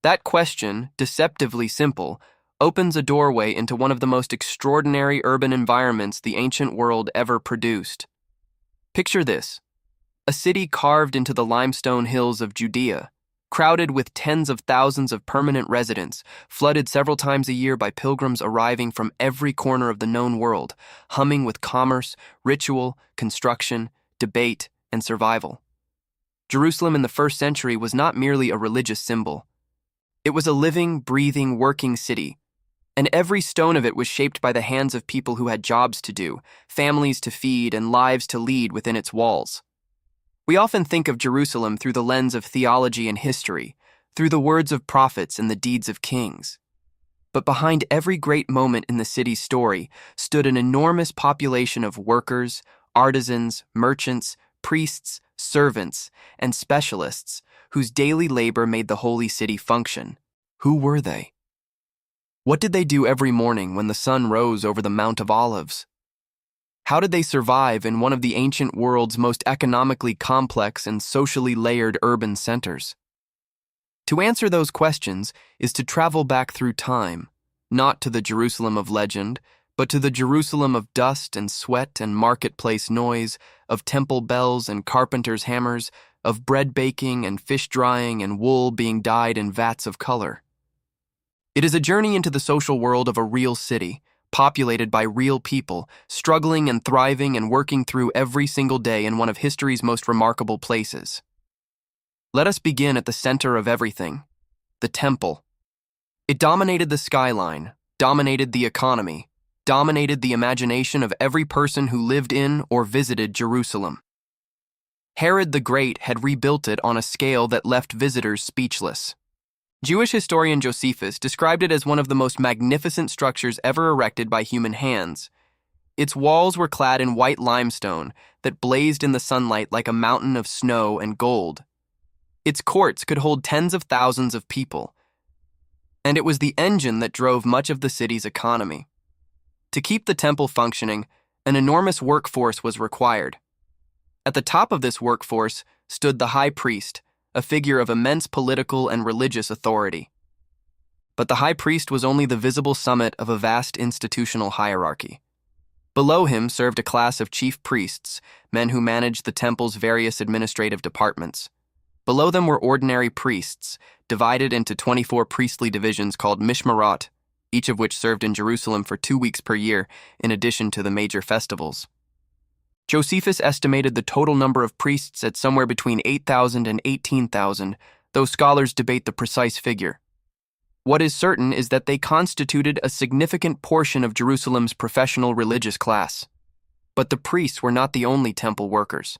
That question, deceptively simple, opens a doorway into one of the most extraordinary urban environments the ancient world ever produced. Picture this: a city carved into the limestone hills of Judea, crowded with tens of thousands of permanent residents, flooded several times a year by pilgrims arriving from every corner of the known world, humming with commerce, ritual, construction, debate, and survival. Jerusalem in the first century was not merely a religious symbol. It was a living, breathing, working city, and every stone of it was shaped by the hands of people who had jobs to do, families to feed, and lives to lead within its walls. We often think of Jerusalem through the lens of theology and history, through the words of prophets and the deeds of kings. But behind every great moment in the city's story stood an enormous population of workers, artisans, merchants, priests, servants, and specialists whose daily labor made the holy city function. Who were they? What did they do every morning when the sun rose over the Mount of Olives? How did they survive in one of the ancient world's most economically complex and socially layered urban centers? To answer those questions is to travel back through time, not to the Jerusalem of legend, but to the Jerusalem of dust and sweat and marketplace noise, of temple bells and carpenters' hammers, of bread baking and fish drying and wool being dyed in vats of color. It is a journey into the social world of a real city, populated by real people, struggling and thriving and working through every single day in one of history's most remarkable places. Let us begin at the center of everything, the temple. It dominated the skyline, dominated the economy, dominated the imagination of every person who lived in or visited Jerusalem. Herod the Great had rebuilt it on a scale that left visitors speechless. Jewish historian Josephus described it as one of the most magnificent structures ever erected by human hands. Its walls were clad in white limestone that blazed in the sunlight like a mountain of snow and gold. Its courts could hold tens of thousands of people, and it was the engine that drove much of the city's economy. To keep the temple functioning, an enormous workforce was required. At the top of this workforce stood the high priest, a figure of immense political and religious authority. But the high priest was only the visible summit of a vast institutional hierarchy. Below him served a class of chief priests, men who managed the temple's various administrative departments. Below them were ordinary priests, divided into 24 priestly divisions called mishmarot, each of which served in Jerusalem for 2 weeks per year, in addition to the major festivals. Josephus estimated the total number of priests at somewhere between 8,000 and 18,000, though scholars debate the precise figure. What is certain is that they constituted a significant portion of Jerusalem's professional religious class. But the priests were not the only temple workers.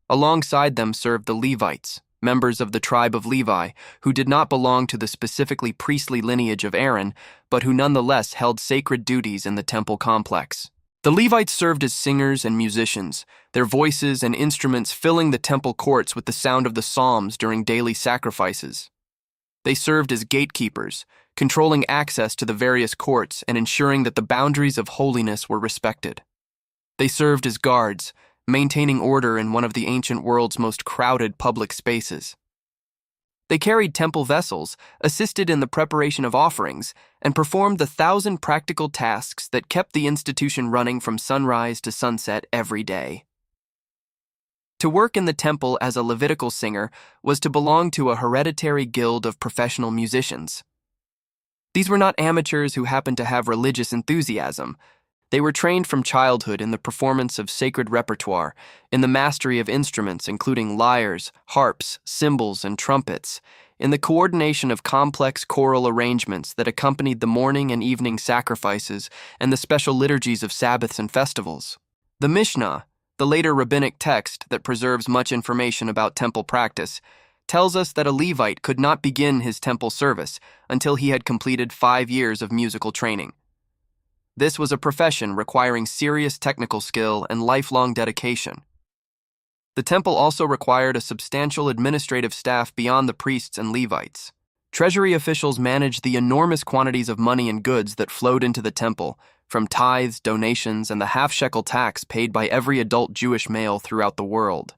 Alongside them served the Levites, members of the tribe of Levi, who did not belong to the specifically priestly lineage of Aaron, but who nonetheless held sacred duties in the temple complex. The Levites served as singers and musicians, their voices and instruments filling the temple courts with the sound of the psalms during daily sacrifices. They served as gatekeepers, controlling access to the various courts and ensuring that the boundaries of holiness were respected. They served as guards, maintaining order in one of the ancient world's most crowded public spaces. They carried temple vessels, assisted in the preparation of offerings, and performed the 1,000 practical tasks that kept the institution running from sunrise to sunset every day. To work in the temple as a Levitical singer was to belong to a hereditary guild of professional musicians. These were not amateurs who happened to have religious enthusiasm. They were trained from childhood in the performance of sacred repertoire, in the mastery of instruments including lyres, harps, cymbals, and trumpets, in the coordination of complex choral arrangements that accompanied the morning and evening sacrifices and the special liturgies of Sabbaths and festivals. The Mishnah, the later rabbinic text that preserves much information about temple practice, tells us that a Levite could not begin his temple service until he had completed 5 years of musical training. This was a profession requiring serious technical skill and lifelong dedication. The temple also required a substantial administrative staff beyond the priests and Levites. Treasury officials managed the enormous quantities of money and goods that flowed into the temple, from tithes, donations, and the half-shekel tax paid by every adult Jewish male throughout the world.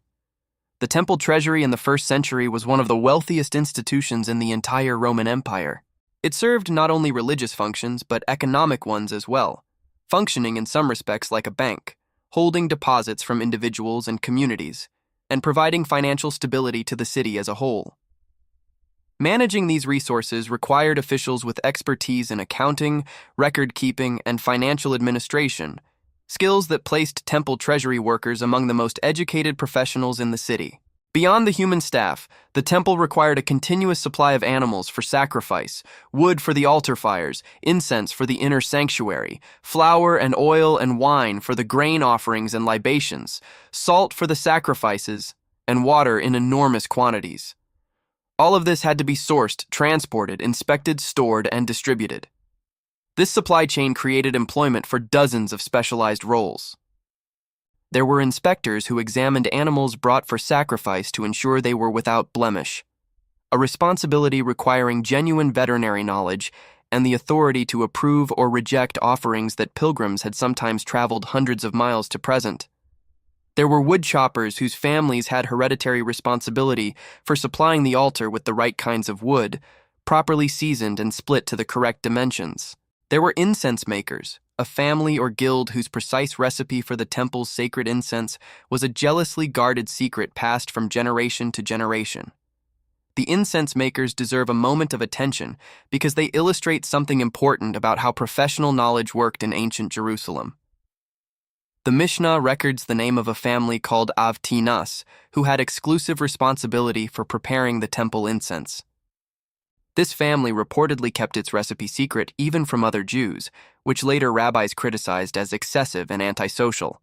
The temple treasury in the 1st century was one of the wealthiest institutions in the entire Roman Empire. It served not only religious functions, but economic ones as well, functioning in some respects like a bank, holding deposits from individuals and communities, and providing financial stability to the city as a whole. Managing these resources required officials with expertise in accounting, record-keeping, and financial administration, skills that placed temple treasury workers among the most educated professionals in the city. Beyond the human staff, the temple required a continuous supply of animals for sacrifice, wood for the altar fires, incense for the inner sanctuary, flour and oil and wine for the grain offerings and libations, salt for the sacrifices, and water in enormous quantities. All of this had to be sourced, transported, inspected, stored, and distributed. This supply chain created employment for dozens of specialized roles. There were inspectors who examined animals brought for sacrifice to ensure they were without blemish, a responsibility requiring genuine veterinary knowledge and the authority to approve or reject offerings that pilgrims had sometimes traveled hundreds of miles to present. There were wood choppers whose families had hereditary responsibility for supplying the altar with the right kinds of wood, properly seasoned and split to the correct dimensions. There were incense makers, a family or guild whose precise recipe for the temple's sacred incense was a jealously guarded secret passed from generation to generation. The incense makers deserve a moment of attention because they illustrate something important about how professional knowledge worked in ancient Jerusalem. The Mishnah records the name of a family called Avtinas, who had exclusive responsibility for preparing the temple incense. This family reportedly kept its recipe secret even from other Jews, which later rabbis criticized as excessive and antisocial.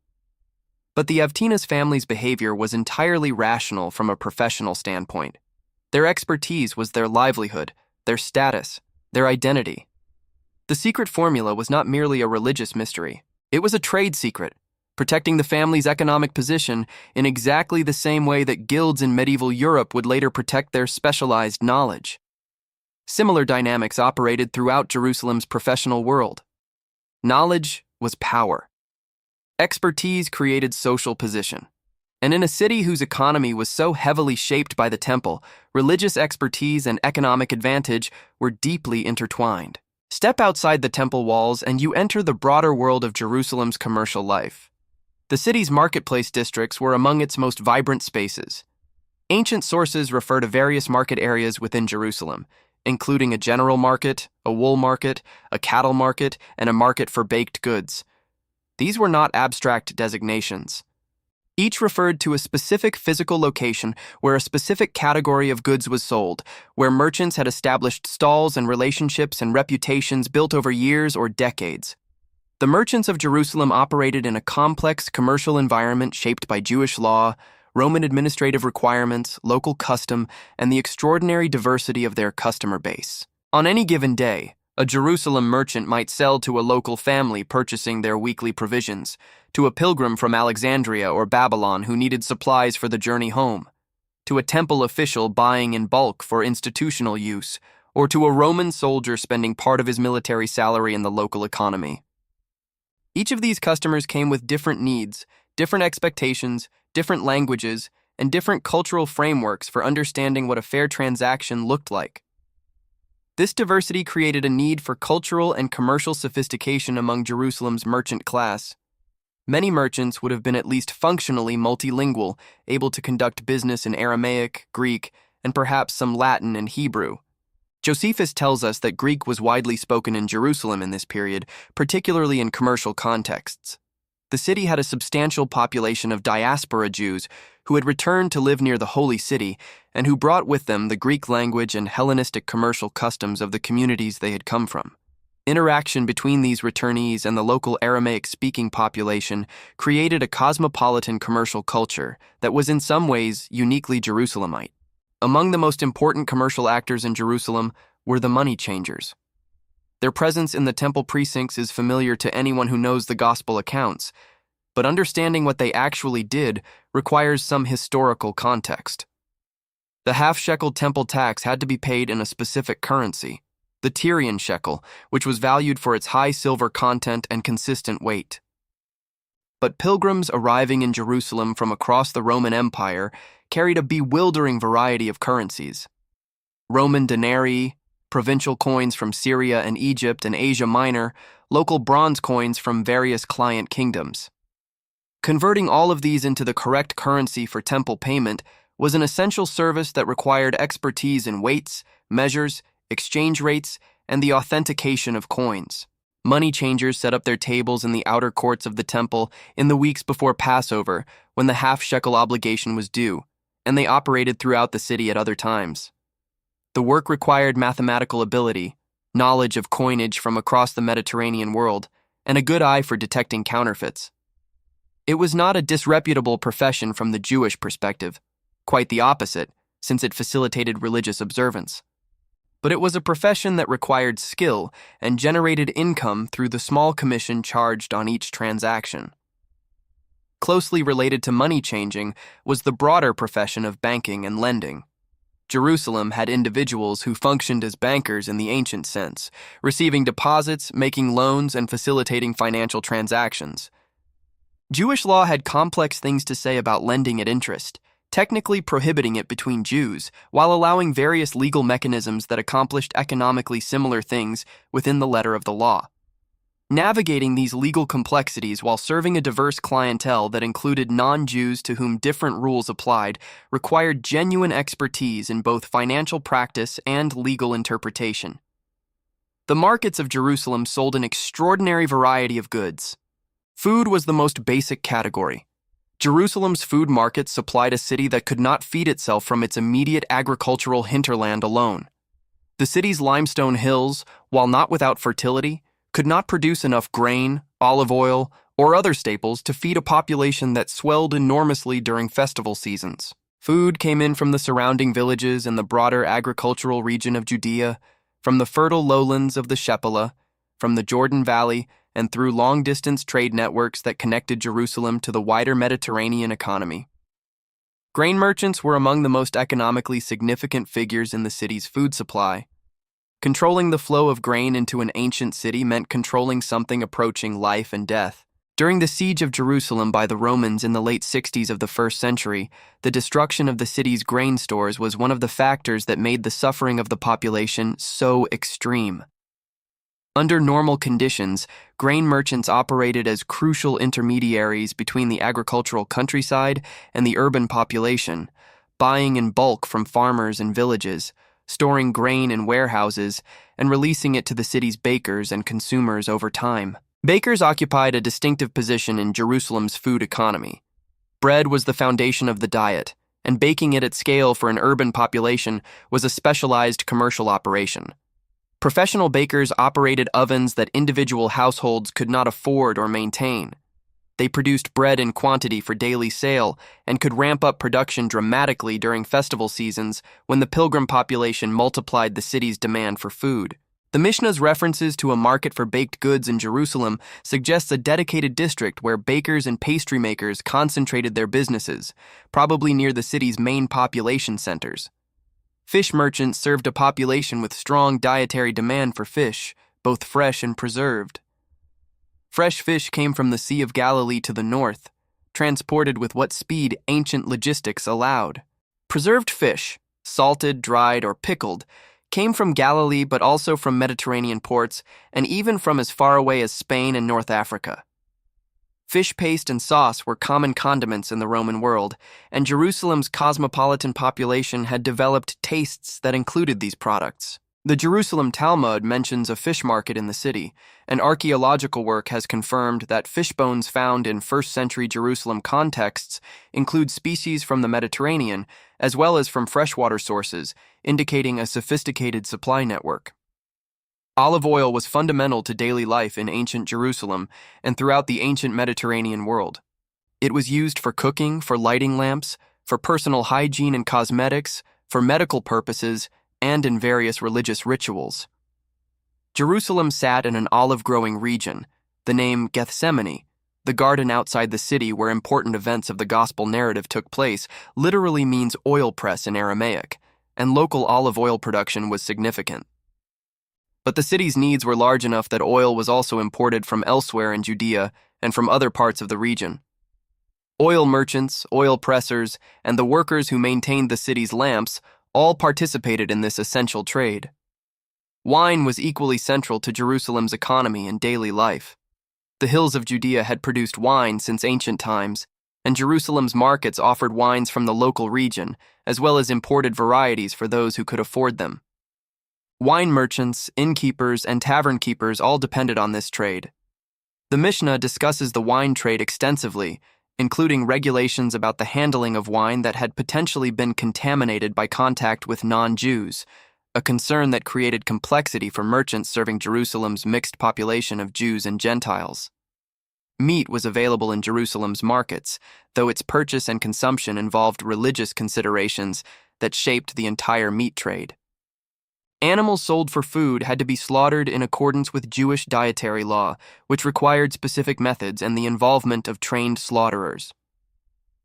But the Avtinas family's behavior was entirely rational from a professional standpoint. Their expertise was their livelihood, their status, their identity. The secret formula was not merely a religious mystery. It was a trade secret, protecting the family's economic position in exactly the same way that guilds in medieval Europe would later protect their specialized knowledge. Similar dynamics operated throughout Jerusalem's professional world. Knowledge was power. Expertise created social position. And in a city whose economy was so heavily shaped by the temple, religious expertise and economic advantage were deeply intertwined. Step outside the temple walls and you enter the broader world of Jerusalem's commercial life. The city's marketplace districts were among its most vibrant spaces. Ancient sources refer to various market areas within Jerusalem, including a general market, a wool market, a cattle market, and a market for baked goods. These were not abstract designations. Each referred to a specific physical location where a specific category of goods was sold, where merchants had established stalls and relationships and reputations built over years or decades. The merchants of Jerusalem operated in a complex commercial environment shaped by Jewish law, Roman administrative requirements, local custom, and the extraordinary diversity of their customer base. On any given day, a Jerusalem merchant might sell to a local family purchasing their weekly provisions, to a pilgrim from Alexandria or Babylon who needed supplies for the journey home, to a temple official buying in bulk for institutional use, or to a Roman soldier spending part of his military salary in the local economy. Each of these customers came with different needs, different expectations, different languages, and different cultural frameworks for understanding what a fair transaction looked like. This diversity created a need for cultural and commercial sophistication among Jerusalem's merchant class. Many merchants would have been at least functionally multilingual, able to conduct business in Aramaic, Greek, and perhaps some Latin and Hebrew. Josephus tells us that Greek was widely spoken in Jerusalem in this period, particularly in commercial contexts. The city had a substantial population of diaspora Jews who had returned to live near the Holy City and who brought with them the Greek language and Hellenistic commercial customs of the communities they had come from. Interaction between these returnees and the local Aramaic-speaking population created a cosmopolitan commercial culture that was in some ways uniquely Jerusalemite. Among the most important commercial actors in Jerusalem were the money changers. Their presence in the temple precincts is familiar to anyone who knows the gospel accounts, but understanding what they actually did requires some historical context. The half-shekel temple tax had to be paid in a specific currency, the Tyrian shekel, which was valued for its high silver content and consistent weight. But pilgrims arriving in Jerusalem from across the Roman Empire carried a bewildering variety of currencies. Roman denarii, provincial coins from Syria and Egypt and Asia Minor, local bronze coins from various client kingdoms. Converting all of these into the correct currency for temple payment was an essential service that required expertise in weights, measures, exchange rates, and the authentication of coins. Money changers set up their tables in the outer courts of the temple in the weeks before Passover, when the half-shekel obligation was due, and they operated throughout the city at other times. The work required mathematical ability, knowledge of coinage from across the Mediterranean world, and a good eye for detecting counterfeits. It was not a disreputable profession from the Jewish perspective, quite the opposite, since it facilitated religious observance. But it was a profession that required skill and generated income through the small commission charged on each transaction. Closely related to money changing was the broader profession of banking and lending. Jerusalem had individuals who functioned as bankers in the ancient sense, receiving deposits, making loans, and facilitating financial transactions. Jewish law had complex things to say about lending at interest, technically prohibiting it between Jews, while allowing various legal mechanisms that accomplished economically similar things within the letter of the law. Navigating these legal complexities while serving a diverse clientele that included non-Jews to whom different rules applied required genuine expertise in both financial practice and legal interpretation. The markets of Jerusalem sold an extraordinary variety of goods. Food was the most basic category. Jerusalem's food market supplied a city that could not feed itself from its immediate agricultural hinterland alone. The city's limestone hills, while not without fertility, could not produce enough grain, olive oil, or other staples to feed a population that swelled enormously during festival seasons. Food came in from the surrounding villages and the broader agricultural region of Judea, from the fertile lowlands of the Shephelah, from the Jordan Valley, and through long-distance trade networks that connected Jerusalem to the wider Mediterranean economy. Grain merchants were among the most economically significant figures in the city's food supply. Controlling the flow of grain into an ancient city meant controlling something approaching life and death. During the siege of Jerusalem by the Romans in the late 60s of the 1st century, the destruction of the city's grain stores was one of the factors that made the suffering of the population so extreme. Under normal conditions, grain merchants operated as crucial intermediaries between the agricultural countryside and the urban population, buying in bulk from farmers and villages, storing grain in warehouses, and releasing it to the city's bakers and consumers over time. Bakers occupied a distinctive position in Jerusalem's food economy. Bread was the foundation of the diet, and baking it at scale for an urban population was a specialized commercial operation. Professional bakers operated ovens that individual households could not afford or maintain. They produced bread in quantity for daily sale and could ramp up production dramatically during festival seasons when the pilgrim population multiplied the city's demand for food. The Mishnah's references to a market for baked goods in Jerusalem suggests a dedicated district where bakers and pastry makers concentrated their businesses, probably near the city's main population centers. Fish merchants served a population with strong dietary demand for fish, both fresh and preserved. Fresh fish came from the Sea of Galilee to the north, transported with what speed ancient logistics allowed. Preserved fish, salted, dried, or pickled, came from Galilee but also from Mediterranean ports and even from as far away as Spain and North Africa. Fish paste and sauce were common condiments in the Roman world, and Jerusalem's cosmopolitan population had developed tastes that included these products. The Jerusalem Talmud mentions a fish market in the city, and archaeological work has confirmed that fish bones found in first-century Jerusalem contexts include species from the Mediterranean as well as from freshwater sources, indicating a sophisticated supply network. Olive oil was fundamental to daily life in ancient Jerusalem and throughout the ancient Mediterranean world. It was used for cooking, for lighting lamps, for personal hygiene and cosmetics, for medical purposes, and in various religious rituals. Jerusalem sat in an olive-growing region. The name Gethsemane, the garden outside the city where important events of the gospel narrative took place, literally means oil press in Aramaic, and local olive oil production was significant. But the city's needs were large enough that oil was also imported from elsewhere in Judea and from other parts of the region. Oil merchants, oil pressers, and the workers who maintained the city's lamps all participated in this essential trade. Wine was equally central to Jerusalem's economy and daily life. The hills of Judea had produced wine since ancient times, and Jerusalem's markets offered wines from the local region, as well as imported varieties for those who could afford them. Wine merchants, innkeepers, and tavern keepers all depended on this trade. The Mishnah discusses the wine trade extensively, including regulations about the handling of wine that had potentially been contaminated by contact with non-Jews, a concern that created complexity for merchants serving Jerusalem's mixed population of Jews and Gentiles. Meat was available in Jerusalem's markets, though its purchase and consumption involved religious considerations that shaped the entire meat trade. Animals sold for food had to be slaughtered in accordance with Jewish dietary law, which required specific methods and the involvement of trained slaughterers.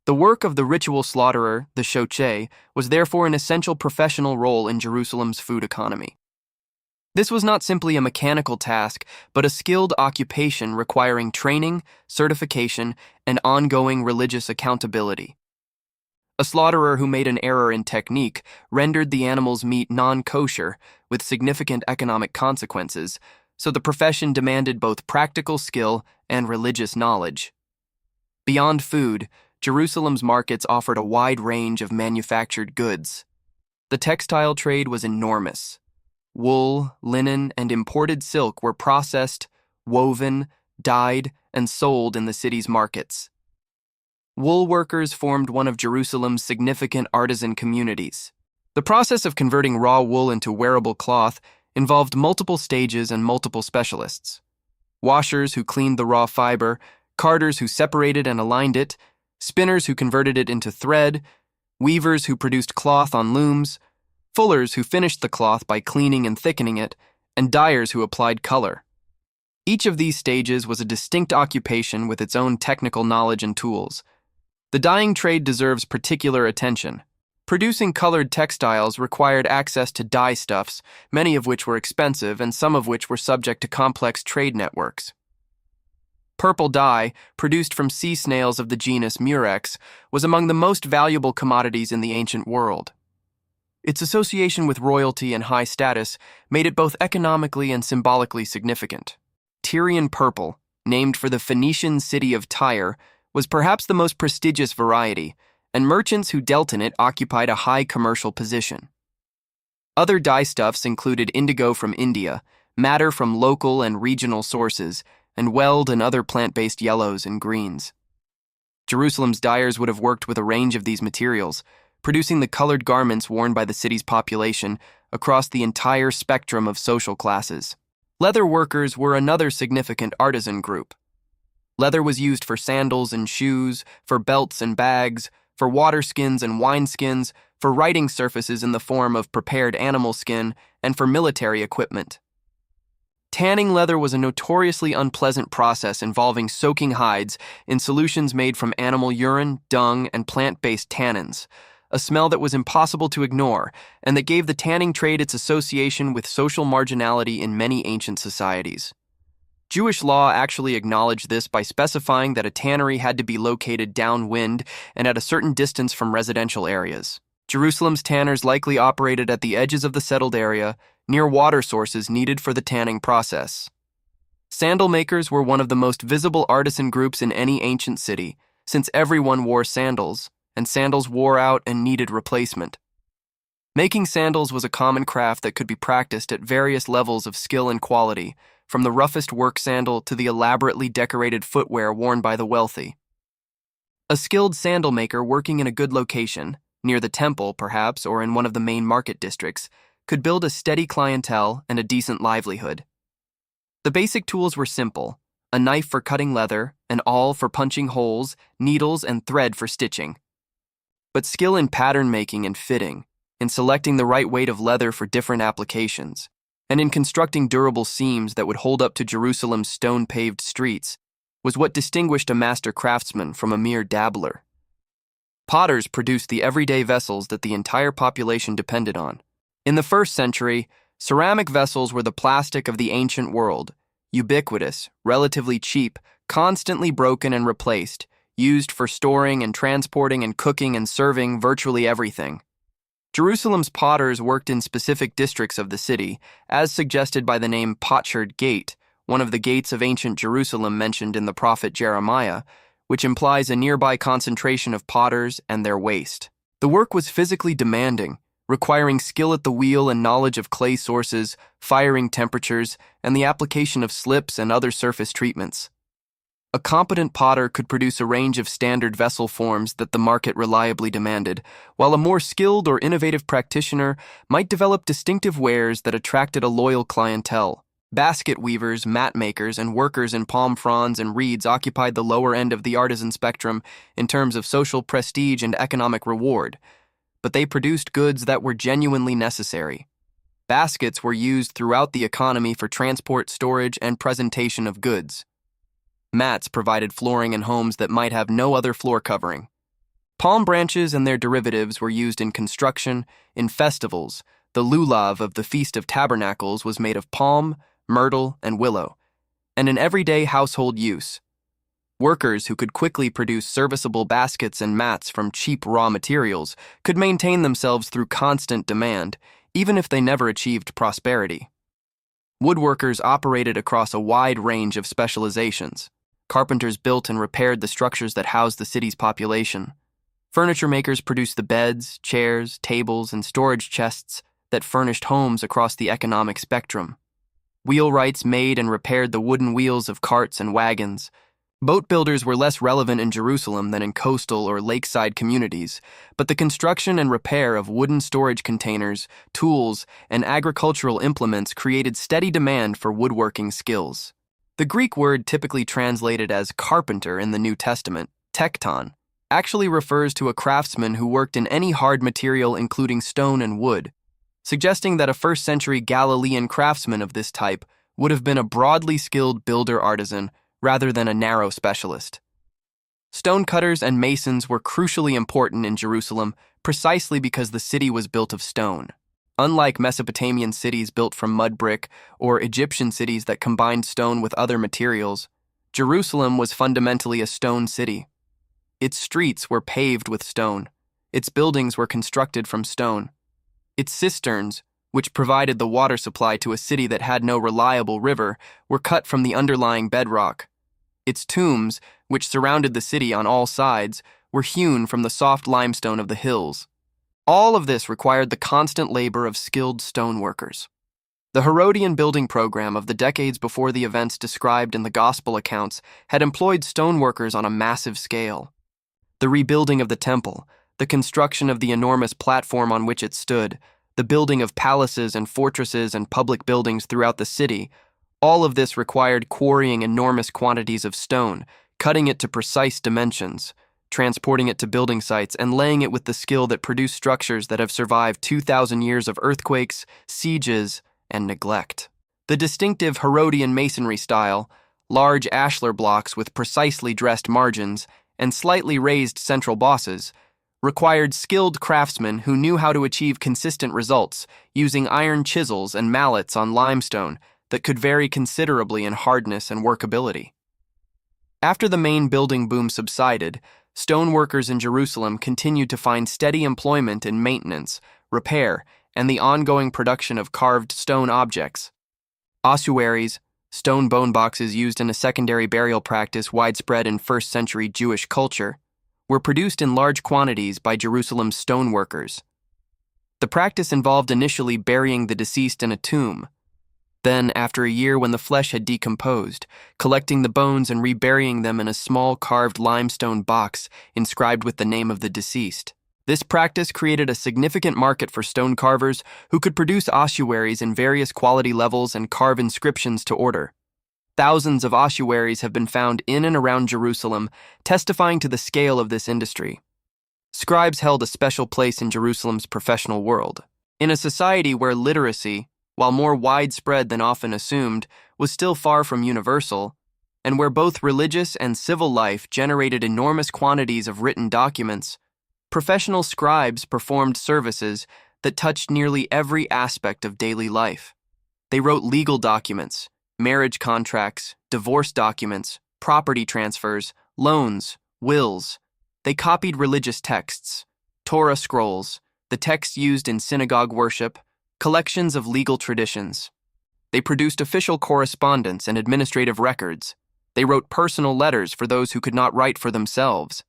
The work of the ritual slaughterer, the shocheh, was therefore an essential professional role in Jerusalem's food economy. This was not simply a mechanical task, but a skilled occupation requiring training, certification, and ongoing religious accountability. A slaughterer who made an error in technique rendered the animal's meat non-kosher, with significant economic consequences, so the profession demanded both practical skill and religious knowledge. Beyond food, Jerusalem's markets offered a wide range of manufactured goods. The textile trade was enormous. Wool, linen, and imported silk were processed, woven, dyed, and sold in the city's markets. Wool workers formed one of Jerusalem's significant artisan communities. The process of converting raw wool into wearable cloth involved multiple stages and multiple specialists. Washers who cleaned the raw fiber, carders who separated and aligned it, spinners who converted it into thread, weavers who produced cloth on looms, fullers who finished the cloth by cleaning and thickening it, and dyers who applied color. Each of these stages was a distinct occupation with its own technical knowledge and tools. The dyeing trade deserves particular attention. Producing colored textiles required access to dye stuffs, many of which were expensive and some of which were subject to complex trade networks. Purple dye, produced from sea snails of the genus Murex, was among the most valuable commodities in the ancient world. Its association with royalty and high status made it both economically and symbolically significant. Tyrian purple, named for the Phoenician city of Tyre, was perhaps the most prestigious variety, and merchants who dealt in it occupied a high commercial position. Other dyestuffs included indigo from India, madder from local and regional sources, and weld and other plant-based yellows and greens. Jerusalem's dyers would have worked with a range of these materials, producing the colored garments worn by the city's population across the entire spectrum of social classes. Leather workers were another significant artisan group. Leather was used for sandals and shoes, for belts and bags, for water skins and wineskins, for writing surfaces in the form of prepared animal skin, and for military equipment. Tanning leather was a notoriously unpleasant process involving soaking hides in solutions made from animal urine, dung, and plant-based tannins, a smell that was impossible to ignore and that gave the tanning trade its association with social marginality in many ancient societies. Jewish law actually acknowledged this by specifying that a tannery had to be located downwind and at a certain distance from residential areas. Jerusalem's tanners likely operated at the edges of the settled area, near water sources needed for the tanning process. Sandal makers were one of the most visible artisan groups in any ancient city, since everyone wore sandals, and sandals wore out and needed replacement. Making sandals was a common craft that could be practiced at various levels of skill and quality, from the roughest work sandal to the elaborately decorated footwear worn by the wealthy. A skilled sandal maker working in a good location, near the temple perhaps, or in one of the main market districts, could build a steady clientele and a decent livelihood. The basic tools were simple: a knife for cutting leather, an awl for punching holes, needles and thread for stitching. But skill in pattern making and fitting, in selecting the right weight of leather for different applications, and in constructing durable seams that would hold up to Jerusalem's stone-paved streets, was what distinguished a master craftsman from a mere dabbler. Potters produced the everyday vessels that the entire population depended on. In the 1st century, ceramic vessels were the plastic of the ancient world, ubiquitous, relatively cheap, constantly broken and replaced, used for storing and transporting and cooking and serving virtually everything. Jerusalem's potters worked in specific districts of the city, as suggested by the name Potsherd Gate, one of the gates of ancient Jerusalem mentioned in the prophet Jeremiah, which implies a nearby concentration of potters and their waste. The work was physically demanding, requiring skill at the wheel and knowledge of clay sources, firing temperatures, and the application of slips and other surface treatments. A competent potter could produce a range of standard vessel forms that the market reliably demanded, while a more skilled or innovative practitioner might develop distinctive wares that attracted a loyal clientele. Basket weavers, mat makers, and workers in palm fronds and reeds occupied the lower end of the artisan spectrum in terms of social prestige and economic reward, but they produced goods that were genuinely necessary. Baskets were used throughout the economy for transport, storage, and presentation of goods. Mats provided flooring in homes that might have no other floor covering. Palm branches and their derivatives were used in construction, in festivals. The lulav of the Feast of Tabernacles was made of palm, myrtle, and willow, and in everyday household use. Workers who could quickly produce serviceable baskets and mats from cheap raw materials could maintain themselves through constant demand, even if they never achieved prosperity. Woodworkers operated across a wide range of specializations. Carpenters built and repaired the structures that housed the city's population. Furniture makers produced the beds, chairs, tables, and storage chests that furnished homes across the economic spectrum. Wheelwrights made and repaired the wooden wheels of carts and wagons. Boat builders were less relevant in Jerusalem than in coastal or lakeside communities, but the construction and repair of wooden storage containers, tools, and agricultural implements created steady demand for woodworking skills. The Greek word typically translated as carpenter in the New Testament, tekton, actually refers to a craftsman who worked in any hard material including stone and wood, suggesting that a first-century Galilean craftsman of this type would have been a broadly skilled builder-artisan rather than a narrow specialist. Stonecutters and masons were crucially important in Jerusalem precisely because the city was built of stone. Unlike Mesopotamian cities built from mud brick or Egyptian cities that combined stone with other materials, Jerusalem was fundamentally a stone city. Its streets were paved with stone. Its buildings were constructed from stone. Its cisterns, which provided the water supply to a city that had no reliable river, were cut from the underlying bedrock. Its tombs, which surrounded the city on all sides, were hewn from the soft limestone of the hills. All of this required the constant labor of skilled stoneworkers. The Herodian building program of the decades before the events described in the Gospel accounts had employed stoneworkers on a massive scale. The rebuilding of the temple, the construction of the enormous platform on which it stood, the building of palaces and fortresses and public buildings throughout the city, all of this required quarrying enormous quantities of stone, cutting it to precise dimensions, transporting it to building sites, and laying it with the skill that produced structures that have survived 2,000 years of earthquakes, sieges, and neglect. The distinctive Herodian masonry style, large ashlar blocks with precisely dressed margins and slightly raised central bosses, required skilled craftsmen who knew how to achieve consistent results using iron chisels and mallets on limestone that could vary considerably in hardness and workability. After the main building boom subsided, stoneworkers in Jerusalem continued to find steady employment in maintenance, repair, and the ongoing production of carved stone objects. Ossuaries, stone bone boxes used in a secondary burial practice widespread in first-century Jewish culture, were produced in large quantities by Jerusalem's stoneworkers. The practice involved initially burying the deceased in a tomb. Then, after a year when the flesh had decomposed, collecting the bones and reburying them in a small carved limestone box inscribed with the name of the deceased. This practice created a significant market for stone carvers who could produce ossuaries in various quality levels and carve inscriptions to order. Thousands of ossuaries have been found in and around Jerusalem, testifying to the scale of this industry. Scribes held a special place in Jerusalem's professional world. In a society where literacy, while more widespread than often assumed, was still far from universal, and where both religious and civil life generated enormous quantities of written documents, professional scribes performed services that touched nearly every aspect of daily life. They wrote legal documents, marriage contracts, divorce documents, property transfers, loans, Wills. They copied religious texts, Torah scrolls, the texts used in synagogue worship, collections of legal traditions. They produced official correspondence and administrative records. They wrote personal letters for those who could not write for themselves.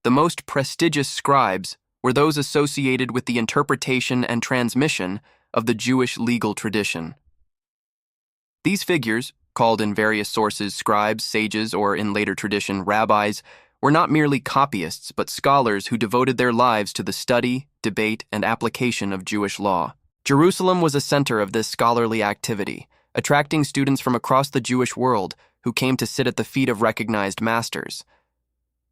The most prestigious scribes were those associated with the interpretation and transmission of the Jewish legal tradition. These figures, called in various sources scribes, sages, or in later tradition rabbis, were not merely copyists but scholars who devoted their lives to the study, debate, and application of Jewish law. Jerusalem was a center of this scholarly activity, attracting students from across the Jewish world who came to sit at the feet of recognized masters.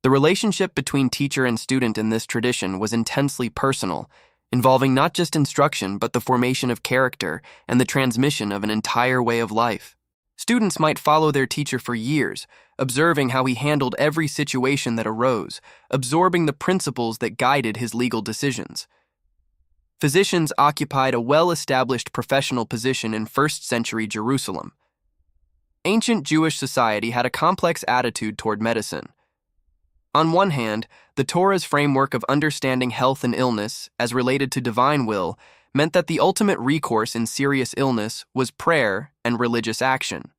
The relationship between teacher and student in this tradition was intensely personal, involving not just instruction but the formation of character and the transmission of an entire way of life. Students might follow their teacher for years, observing how he handled every situation that arose, absorbing the principles that guided his legal decisions. Physicians occupied a well-established professional position in first-century Jerusalem. Ancient Jewish society had a complex attitude toward medicine. On one hand, the Torah's framework of understanding health and illness, as related to divine will, meant that the ultimate recourse in serious illness was prayer and religious action.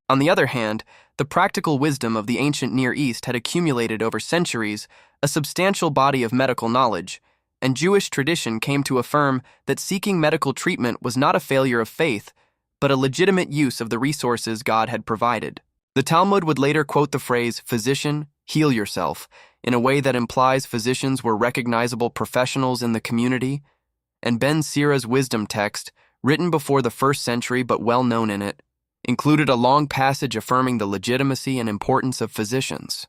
On the other hand, the practical wisdom of the ancient Near East had accumulated over centuries a substantial body of medical knowledge, and Jewish tradition came to affirm that seeking medical treatment was not a failure of faith, but a legitimate use of the resources God had provided. The Talmud would later quote the phrase, "Physician, heal yourself," in a way that implies physicians were recognizable professionals in the community, and Ben Sira's wisdom text, written before the 1st century but well known in it, included a long passage affirming the legitimacy and importance of physicians.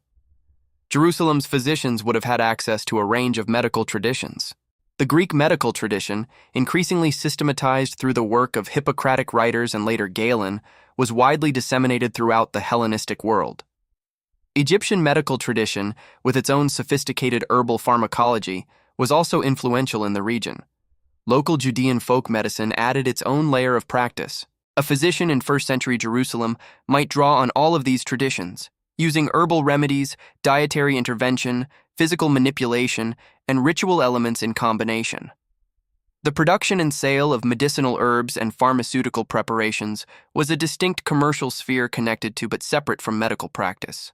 Jerusalem's physicians would have had access to a range of medical traditions. The Greek medical tradition, increasingly systematized through the work of Hippocratic writers and later Galen, was widely disseminated throughout the Hellenistic world. Egyptian medical tradition, with its own sophisticated herbal pharmacology, was also influential in the region. Local Judean folk medicine added its own layer of practice. A physician in 1st century Jerusalem might draw on all of these traditions, using herbal remedies, dietary intervention, physical manipulation, and ritual elements in combination. The production and sale of medicinal herbs and pharmaceutical preparations was a distinct commercial sphere connected to but separate from medical practice.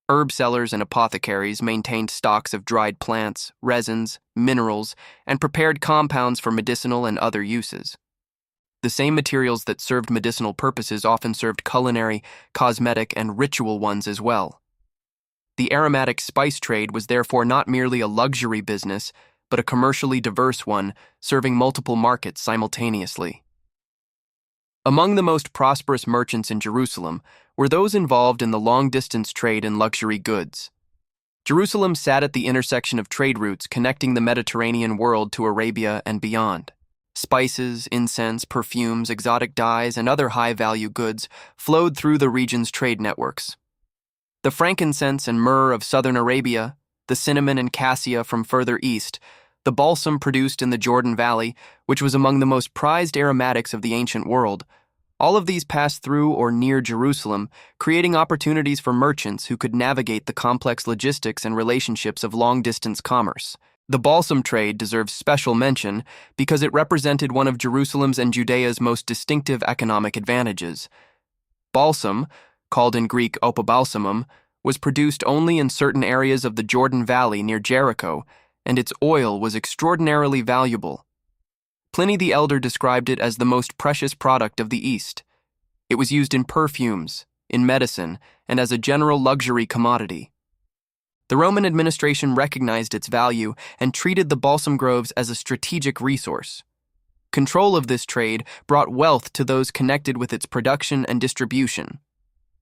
Herb sellers and apothecaries maintained stocks of dried plants, resins, minerals, and prepared compounds for medicinal and other uses. The same materials that served medicinal purposes often served culinary, cosmetic, and ritual ones as well. The aromatic spice trade was therefore not merely a luxury business, but a commercially diverse one, serving multiple markets simultaneously. Among the most prosperous merchants in Jerusalem were those involved in the long-distance trade in luxury goods. Jerusalem sat at the intersection of trade routes connecting the Mediterranean world to Arabia and beyond. Spices, incense, perfumes, exotic dyes, and other high-value goods flowed through the region's trade networks. The frankincense and myrrh of southern Arabia, the cinnamon and cassia from further east, the balsam produced in the Jordan Valley, which was among the most prized aromatics of the ancient world, all of these passed through or near Jerusalem, creating opportunities for merchants who could navigate the complex logistics and relationships of long-distance commerce. The balsam trade deserves special mention because it represented one of Jerusalem's and Judea's most distinctive economic advantages. Balsam, called in Greek opobalsamum, was produced only in certain areas of the Jordan Valley near Jericho, and its oil was extraordinarily valuable. Pliny the Elder described it as the most precious product of the East. It was used in perfumes, in medicine, and as a general luxury commodity. The Roman administration recognized its value and treated the balsam groves as a strategic resource. Control of this trade brought wealth to those connected with its production and distribution.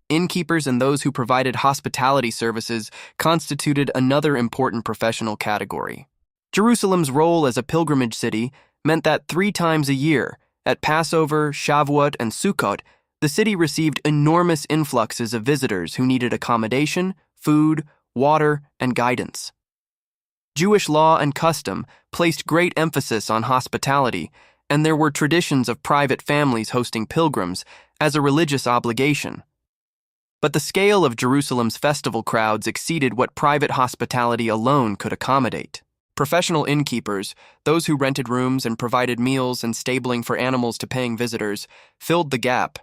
Innkeepers and those who provided hospitality services constituted another important professional category. Jerusalem's role as a pilgrimage city meant that 3 times a year, at Passover, Shavuot, and Sukkot, the city received enormous influxes of visitors who needed accommodation, food, water, and guidance. Jewish law and custom placed great emphasis on hospitality, and there were traditions of private families hosting pilgrims as a religious obligation. But the scale of Jerusalem's festival crowds exceeded what private hospitality alone could accommodate. Professional innkeepers, those who rented rooms and provided meals and stabling for animals to paying visitors, filled the gap.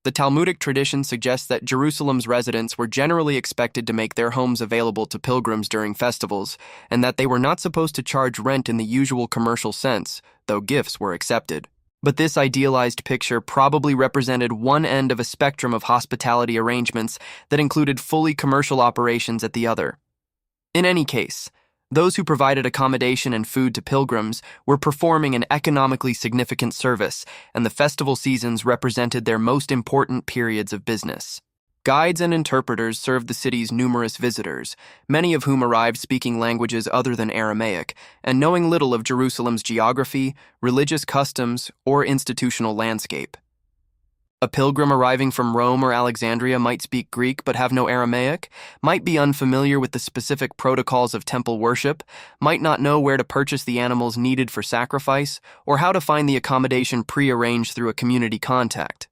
The Talmudic tradition suggests that Jerusalem's residents were generally expected to make their homes available to pilgrims during festivals, and that they were not supposed to charge rent in the usual commercial sense, though gifts were accepted. But this idealized picture probably represented one end of a spectrum of hospitality arrangements that included fully commercial operations at the other. In any case, those who provided accommodation and food to pilgrims were performing an economically significant service, and the festival seasons represented their most important periods of business. Guides and interpreters served the city's numerous visitors, many of whom arrived speaking languages other than Aramaic and knowing little of Jerusalem's geography, religious customs, or institutional landscape. A pilgrim arriving from Rome or Alexandria might speak Greek but have no Aramaic, might be unfamiliar with the specific protocols of temple worship, might not know where to purchase the animals needed for sacrifice, or how to find the accommodation pre-arranged through a community contact.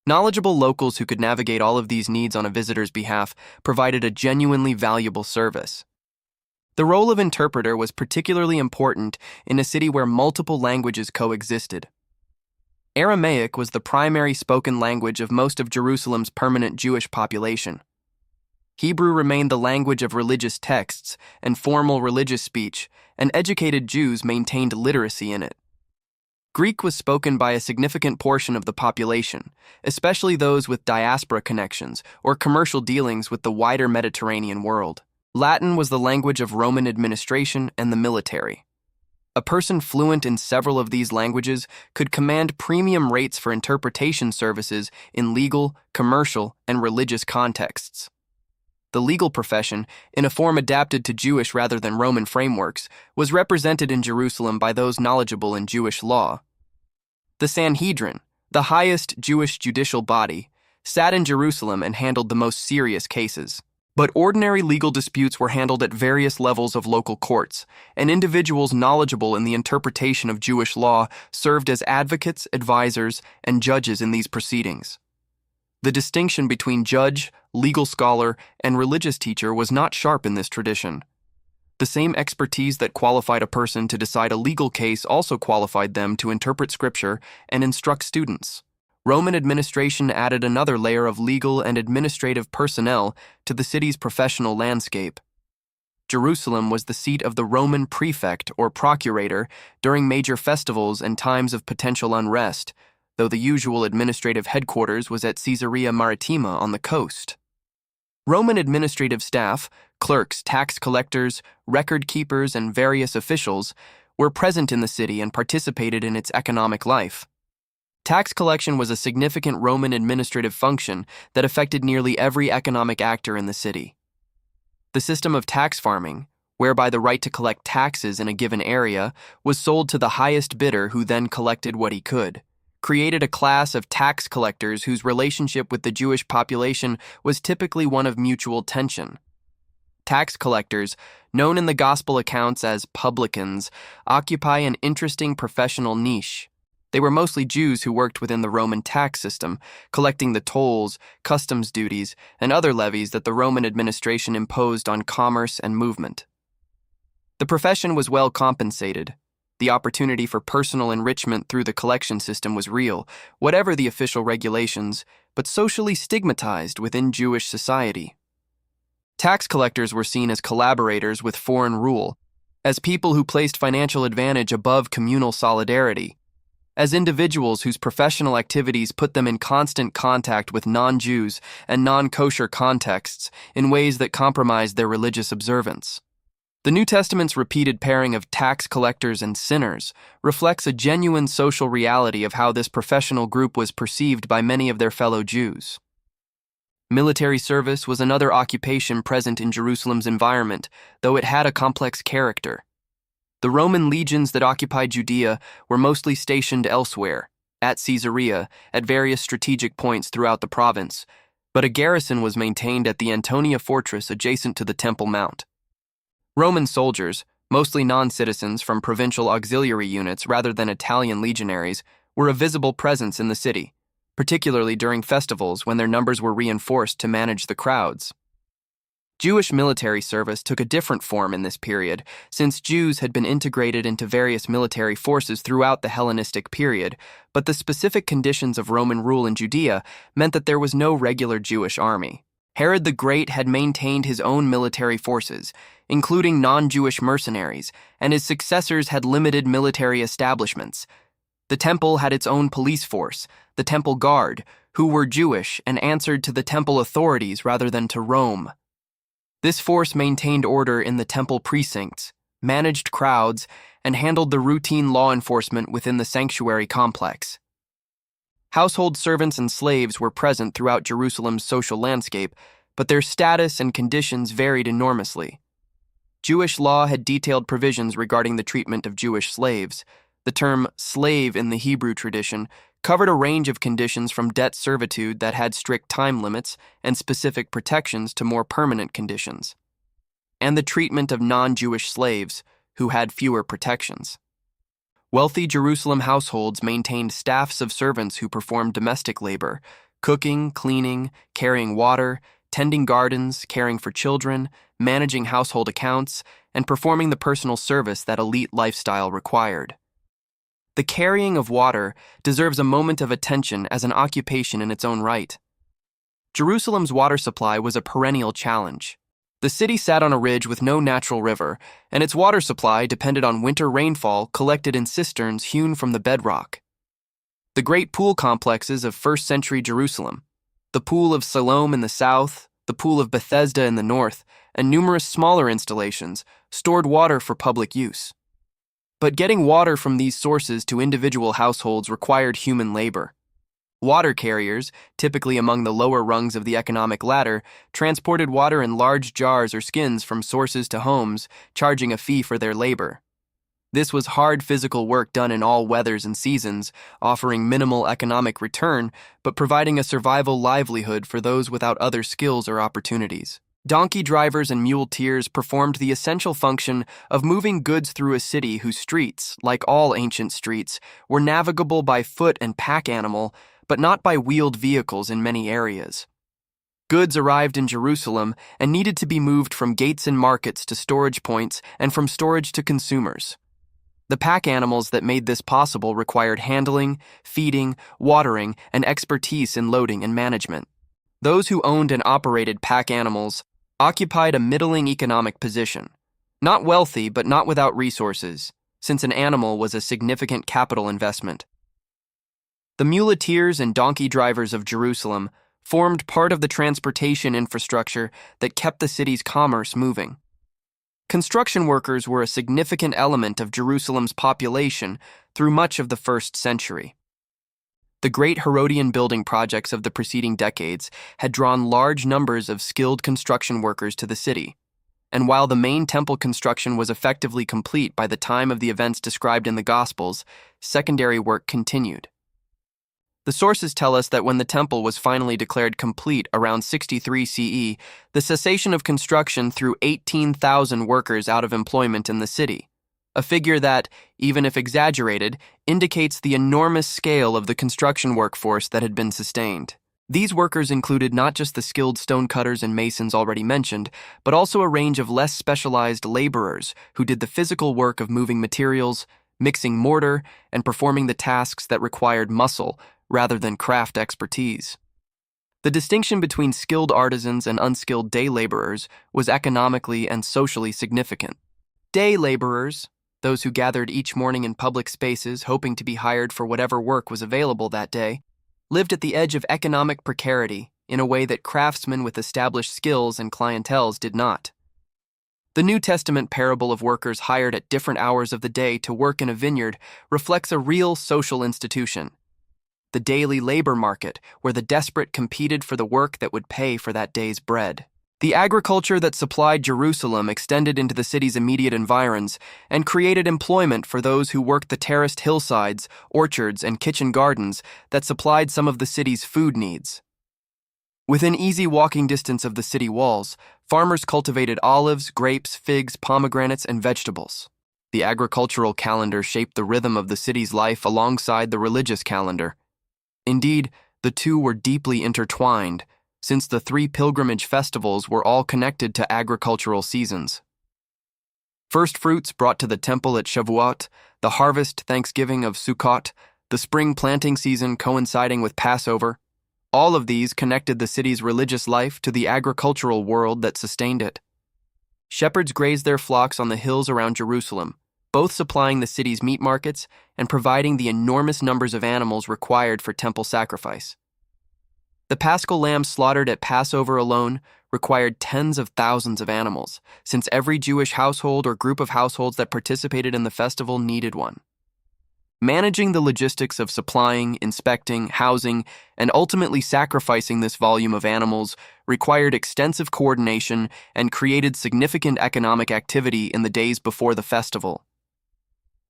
Knowledgeable locals who could navigate all of these needs on a visitor's behalf provided a genuinely valuable service. The role of interpreter was particularly important in a city where multiple languages coexisted. Aramaic was the primary spoken language of most of Jerusalem's permanent Jewish population. Hebrew remained the language of religious texts and formal religious speech, and educated Jews maintained literacy in it. Greek was spoken by a significant portion of the population, especially those with diaspora connections or commercial dealings with the wider Mediterranean world. Latin was the language of Roman administration and the military. A person fluent in several of these languages could command premium rates for interpretation services in legal, commercial, and religious contexts. The legal profession, in a form adapted to Jewish rather than Roman frameworks, was represented in Jerusalem by those knowledgeable in Jewish law. The Sanhedrin, the highest Jewish judicial body, sat in Jerusalem and handled the most serious cases. But ordinary legal disputes were handled at various levels of local courts, and individuals knowledgeable in the interpretation of Jewish law served as advocates, advisors, and judges in these proceedings. The distinction between judge, legal scholar, and religious teacher was not sharp in this tradition. The same expertise that qualified a person to decide a legal case also qualified them to interpret scripture and instruct students. Roman administration added another layer of legal and administrative personnel to the city's professional landscape. Jerusalem was the seat of the Roman prefect or procurator during major festivals and times of potential unrest, though the usual administrative headquarters was at Caesarea Maritima on the coast. Roman administrative staff, clerks, tax collectors, record keepers, and various officials were present in the city and participated in its economic life. Tax collection was a significant Roman administrative function that affected nearly every economic actor in the city. The system of tax farming, whereby the right to collect taxes in a given area was sold to the highest bidder who then collected what he could, created a class of tax collectors whose relationship with the Jewish population was typically one of mutual tension. Tax collectors, known in the gospel accounts as publicans, occupy an interesting professional niche. They were mostly Jews who worked within the Roman tax system, collecting the tolls, customs duties, and other levies that the Roman administration imposed on commerce and movement. The profession was well compensated. The opportunity for personal enrichment through the collection system was real, whatever the official regulations, but socially stigmatized within Jewish society. Tax collectors were seen as collaborators with foreign rule, as people who placed financial advantage above communal solidarity, as individuals whose professional activities put them in constant contact with non-Jews and non-kosher contexts in ways that compromised their religious observance. The New Testament's repeated pairing of tax collectors and sinners reflects a genuine social reality of how this professional group was perceived by many of their fellow Jews. Military service was another occupation present in Jerusalem's environment, though it had a complex character. The Roman legions that occupied Judea were mostly stationed elsewhere, at Caesarea, at various strategic points throughout the province, but a garrison was maintained at the Antonia fortress adjacent to the Temple Mount. Roman soldiers, mostly non-citizens from provincial auxiliary units rather than Italian legionaries, were a visible presence in the city, particularly during festivals when their numbers were reinforced to manage the crowds. Jewish military service took a different form in this period, since Jews had been integrated into various military forces throughout the Hellenistic period, but the specific conditions of Roman rule in Judea meant that there was no regular Jewish army. Herod the Great had maintained his own military forces, including non-Jewish mercenaries, and his successors had limited military establishments. The temple had its own police force, the Temple Guard, who were Jewish and answered to the temple authorities rather than to Rome. This force maintained order in the temple precincts, managed crowds, and handled the routine law enforcement within the sanctuary complex. Household servants and slaves were present throughout Jerusalem's social landscape, but their status and conditions varied enormously. Jewish law had detailed provisions regarding the treatment of Jewish slaves. The term slave in the Hebrew tradition covered a range of conditions from debt servitude that had strict time limits and specific protections to more permanent conditions, and the treatment of non-Jewish slaves who had fewer protections. Wealthy Jerusalem households maintained staffs of servants who performed domestic labor, cooking, cleaning, carrying water, tending gardens, caring for children, managing household accounts, and performing the personal service that elite lifestyle required. The carrying of water deserves a moment of attention as an occupation in its own right. Jerusalem's water supply was a perennial challenge. The city sat on a ridge with no natural river, and its water supply depended on winter rainfall collected in cisterns hewn from the bedrock. The great pool complexes of first-century Jerusalem, the Pool of Siloam in the south, the Pool of Bethesda in the north, and numerous smaller installations, stored water for public use. But getting water from these sources to individual households required human labor. Water carriers, typically among the lower rungs of the economic ladder, transported water in large jars or skins from sources to homes, charging a fee for their labor. This was hard physical work done in all weathers and seasons, offering minimal economic return, but providing a survival livelihood for those without other skills or opportunities. Donkey drivers and muleteers performed the essential function of moving goods through a city whose streets, like all ancient streets, were navigable by foot and pack animal, but not by wheeled vehicles in many areas. Goods arrived in Jerusalem and needed to be moved from gates and markets to storage points and from storage to consumers. The pack animals that made this possible required handling, feeding, watering, and expertise in loading and management. Those who owned and operated pack animals occupied a middling economic position, not wealthy but not without resources, since an animal was a significant capital investment. The muleteers and donkey drivers of Jerusalem formed part of the transportation infrastructure that kept the city's commerce moving. Construction workers were a significant element of Jerusalem's population through much of the first century. The great Herodian building projects of the preceding decades had drawn large numbers of skilled construction workers to the city, and while the main temple construction was effectively complete by the time of the events described in the Gospels, secondary work continued. The sources tell us that when the temple was finally declared complete around 63 CE, the cessation of construction threw 18,000 workers out of employment in the city, a figure that, even if exaggerated, indicates the enormous scale of the construction workforce that had been sustained. These workers included not just the skilled stonecutters and masons already mentioned, but also a range of less specialized laborers who did the physical work of moving materials, mixing mortar, and performing the tasks that required muscle rather than craft expertise. The distinction between skilled artisans and unskilled day laborers was economically and socially significant. Day laborers, those who gathered each morning in public spaces hoping to be hired for whatever work was available that day, lived at the edge of economic precarity in a way that craftsmen with established skills and clienteles did not. The New Testament parable of workers hired at different hours of the day to work in a vineyard reflects a real social institution. The daily labor market, where the desperate competed for the work that would pay for that day's bread. The agriculture that supplied Jerusalem extended into the city's immediate environs and created employment for those who worked the terraced hillsides, orchards, and kitchen gardens that supplied some of the city's food needs. Within easy walking distance of the city walls, farmers cultivated olives, grapes, figs, pomegranates, and vegetables. The agricultural calendar shaped the rhythm of the city's life alongside the religious calendar. Indeed, The two were deeply intertwined, since the three pilgrimage festivals were all connected to agricultural seasons. First fruits brought to the temple at Shavuot, the harvest Thanksgiving of Sukkot, the spring planting season coinciding with Passover, all of these connected the city's religious life to the agricultural world that sustained it. Shepherds grazed their flocks on the hills around Jerusalem, both supplying the city's meat markets and providing the enormous numbers of animals required for temple sacrifice. The paschal lamb slaughtered at Passover alone required tens of thousands of animals, since every Jewish household or group of households that participated in the festival needed one. Managing the logistics of supplying, inspecting, housing, and ultimately sacrificing this volume of animals required extensive coordination and created significant economic activity in the days before the festival.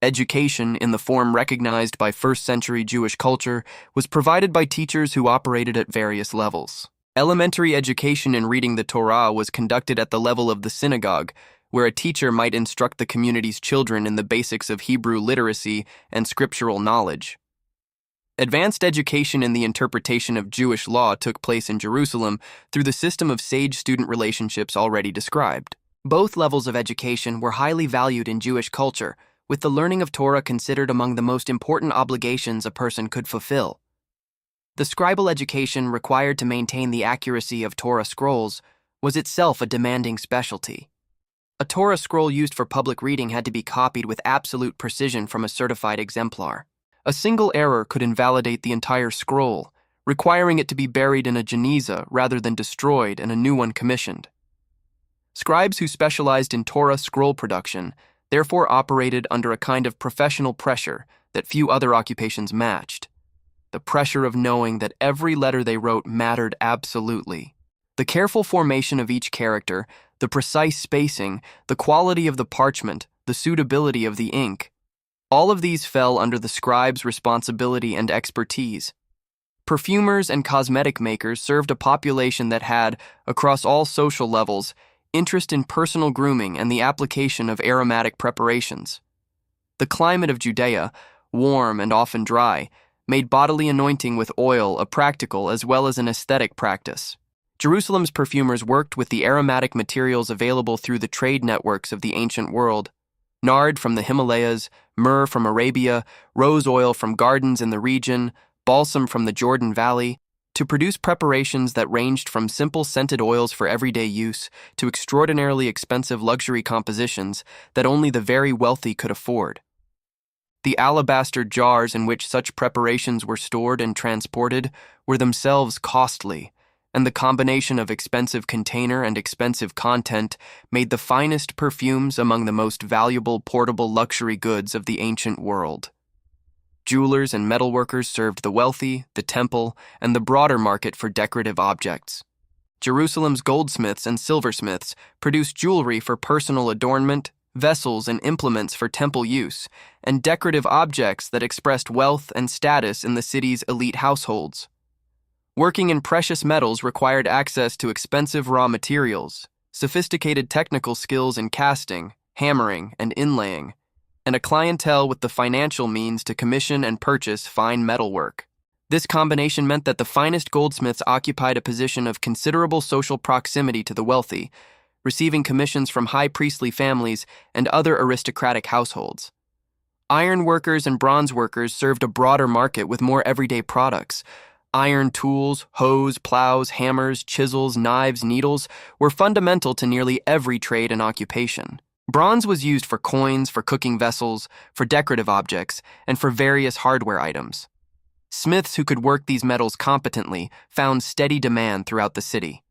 Education, in the form recognized by first-century Jewish culture, was provided by teachers who operated at various levels. Elementary education in reading the Torah was conducted at the level of the synagogue, where a teacher might instruct the community's children in the basics of Hebrew literacy and scriptural knowledge. Advanced education in the interpretation of Jewish law took place in Jerusalem through the system of sage-student relationships already described. Both levels of education were highly valued in Jewish culture, with the learning of Torah considered among the most important obligations a person could fulfill. The scribal education required to maintain the accuracy of Torah scrolls was itself a demanding specialty. A Torah scroll used for public reading had to be copied with absolute precision from a certified exemplar. A single error could invalidate the entire scroll, requiring it to be buried in a geniza rather than destroyed and a new one commissioned. Scribes who specialized in Torah scroll production therefore operated under a kind of professional pressure that few other occupations matched. The pressure of knowing that every letter they wrote mattered absolutely. The careful formation of each character, the precise spacing, the quality of the parchment, the suitability of the ink, all of these fell under the scribe's responsibility and expertise. Perfumers and cosmetic makers served a population that had, across all social levels, interest in personal grooming and the application of aromatic preparations. The climate of Judea, warm and often dry, made bodily anointing with oil a practical as well as an aesthetic practice. Jerusalem's perfumers worked with the aromatic materials available through the trade networks of the ancient world: nard from the Himalayas, myrrh from Arabia, rose oil from gardens in the region, balsam from the Jordan Valley, to produce preparations that ranged from simple scented oils for everyday use to extraordinarily expensive luxury compositions that only the very wealthy could afford. The alabaster jars in which such preparations were stored and transported were themselves costly, and the combination of expensive container and expensive content made the finest perfumes among the most valuable portable luxury goods of the ancient world. Jewelers and metalworkers served the wealthy, the temple, and the broader market for decorative objects. Jerusalem's goldsmiths and silversmiths produced jewelry for personal adornment, vessels and implements for temple use, and decorative objects that expressed wealth and status in the city's elite households. Working in precious metals required access to expensive raw materials, sophisticated technical skills in casting, hammering, and inlaying, and a clientele with the financial means to commission and purchase fine metalwork. This combination meant that the finest goldsmiths occupied a position of considerable social proximity to the wealthy, receiving commissions from high priestly families and other aristocratic households. Iron workers and bronze workers served a broader market with more everyday products. Iron tools, hoes, plows, hammers, chisels, knives, needles were fundamental to nearly every trade and occupation. Bronze was used for coins, for cooking vessels, for decorative objects, and for various hardware items. Smiths who could work these metals competently found steady demand throughout the city.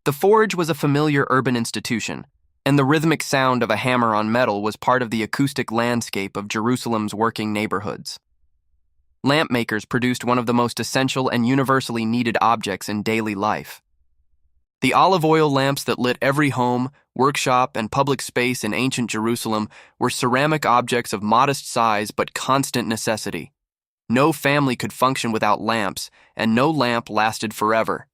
The forge was a familiar urban institution, and the rhythmic sound of a hammer on metal was part of the acoustic landscape of Jerusalem's working neighborhoods. Lamp makers produced one of the most essential and universally needed objects in daily life. The olive oil lamps that lit every home, workshop, and public space in ancient Jerusalem were ceramic objects of modest size but constant necessity. No family could function without lamps, and no lamp lasted forever.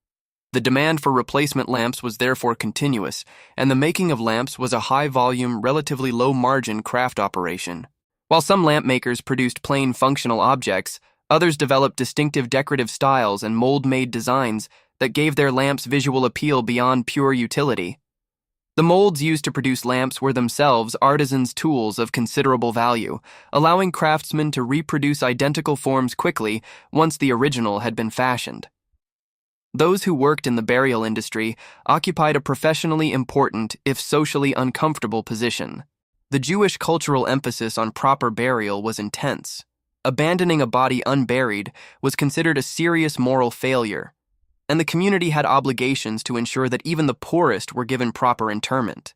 The demand for replacement lamps was therefore continuous, and the making of lamps was a high-volume, relatively low-margin craft operation. While some lamp makers produced plain functional objects, Others developed distinctive decorative styles and mold-made designs that gave their lamps visual appeal beyond pure utility. The molds used to produce lamps were themselves artisans' tools of considerable value, allowing craftsmen to reproduce identical forms quickly once the original had been fashioned. Those who worked in the burial industry occupied a professionally important, if socially uncomfortable, position. The Jewish cultural emphasis on proper burial was intense. Abandoning a body unburied was considered a serious moral failure, and the community had obligations to ensure that even the poorest were given proper interment.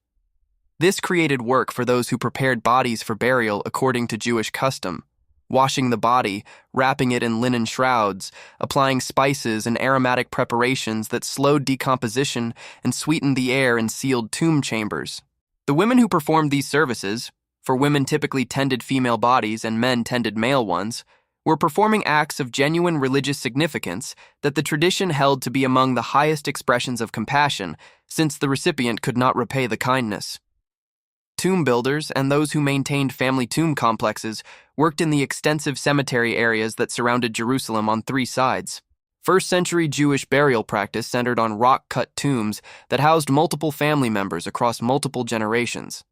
This created work for those who prepared bodies for burial according to Jewish custom, washing the body, wrapping it in linen shrouds, applying spices and aromatic preparations that slowed decomposition and sweetened the air in sealed tomb chambers. The women who performed these services, for women typically tended female bodies and men tended male ones, were performing acts of genuine religious significance that the tradition held to be among the highest expressions of compassion, since the recipient could not repay the kindness. Tomb builders and those who maintained family tomb complexes worked in the extensive cemetery areas that surrounded Jerusalem on 3 sides. First-century Jewish burial practice centered on rock-cut tombs that housed multiple family members across multiple generations.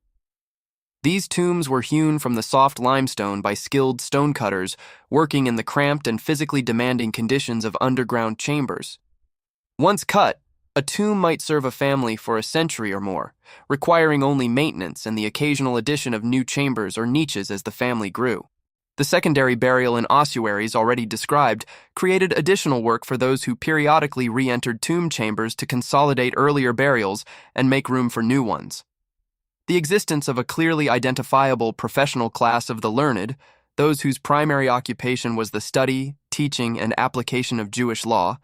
These tombs were hewn from the soft limestone by skilled stonecutters working in the cramped and physically demanding conditions of underground chambers. Once cut, a tomb might serve a family for a century or more, requiring only maintenance and the occasional addition of new chambers or niches as the family grew. The secondary burial in ossuaries already described created additional work for those who periodically re-entered tomb chambers to consolidate earlier burials and make room for new ones. The existence of a clearly identifiable professional class of the learned, those whose primary occupation was the study, teaching, and application of Jewish law,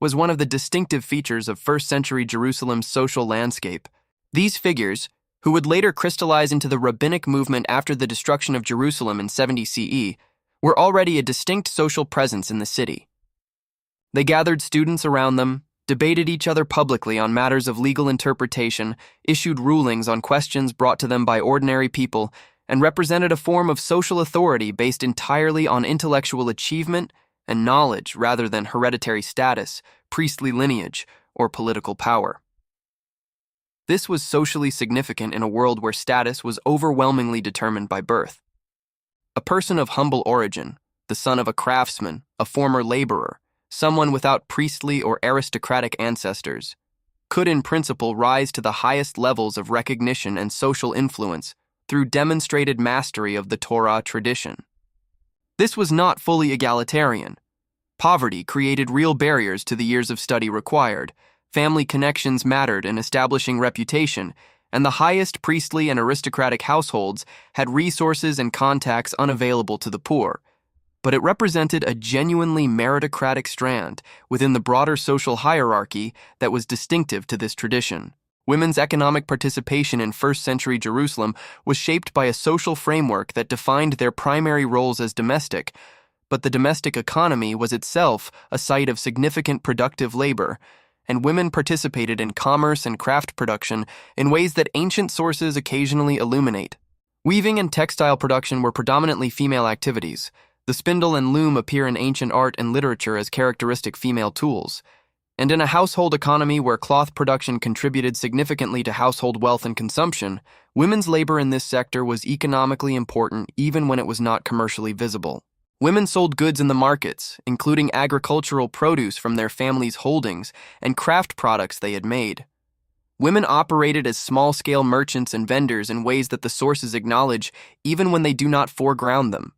was one of the distinctive features of first-century Jerusalem's social landscape. These figures, who would later crystallize into the rabbinic movement after the destruction of Jerusalem in 70 CE, were already a distinct social presence in the city. They gathered students around them, debated each other publicly on matters of legal interpretation, issued rulings on questions brought to them by ordinary people, and represented a form of social authority based entirely on intellectual achievement and knowledge rather than hereditary status, priestly lineage, or political power. This was socially significant in a world where status was overwhelmingly determined by birth. A person of humble origin, the son of a craftsman, a former laborer, someone without priestly or aristocratic ancestors, could in principle rise to the highest levels of recognition and social influence through demonstrated mastery of the Torah tradition. This was not fully egalitarian. Poverty created real barriers to the years of study required, family connections mattered in establishing reputation, and the highest priestly and aristocratic households had resources and contacts unavailable to the poor. But it represented a genuinely meritocratic strand within the broader social hierarchy that was distinctive to this tradition. Women's economic participation in first-century Jerusalem was shaped by a social framework that defined their primary roles as domestic, but the domestic economy was itself a site of significant productive labor, and women participated in commerce and craft production in ways that ancient sources occasionally illuminate. Weaving and textile production were predominantly female activities. The spindle and loom appear in ancient art and literature as characteristic female tools. And in a household economy where cloth production contributed significantly to household wealth and consumption, women's labor in this sector was economically important even when it was not commercially visible. Women sold goods in the markets, including agricultural produce from their families' holdings and craft products they had made. Women operated as small-scale merchants and vendors in ways that the sources acknowledge even when they do not foreground them.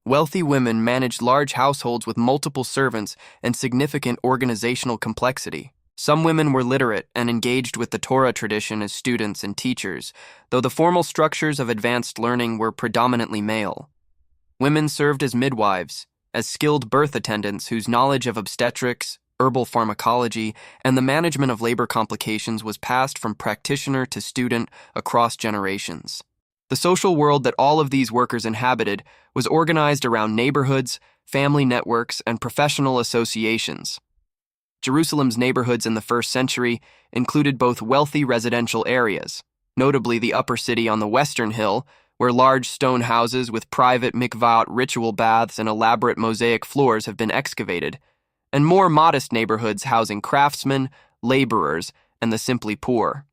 Wealthy women managed large households with multiple servants and significant organizational complexity. Some women were literate and engaged with the Torah tradition as students and teachers, though the formal structures of advanced learning were predominantly male. Women served as midwives, as skilled birth attendants whose knowledge of obstetrics, herbal pharmacology, and the management of labor complications was passed from practitioner to student across generations. The social world that all of these workers inhabited was organized around neighborhoods, family networks, and professional associations. Jerusalem's neighborhoods in the first century included both wealthy residential areas, notably the Upper City on the Western Hill, where large stone houses with private mikvaot ritual baths and elaborate mosaic floors have been excavated, and more modest neighborhoods housing craftsmen, laborers, and the simply poor.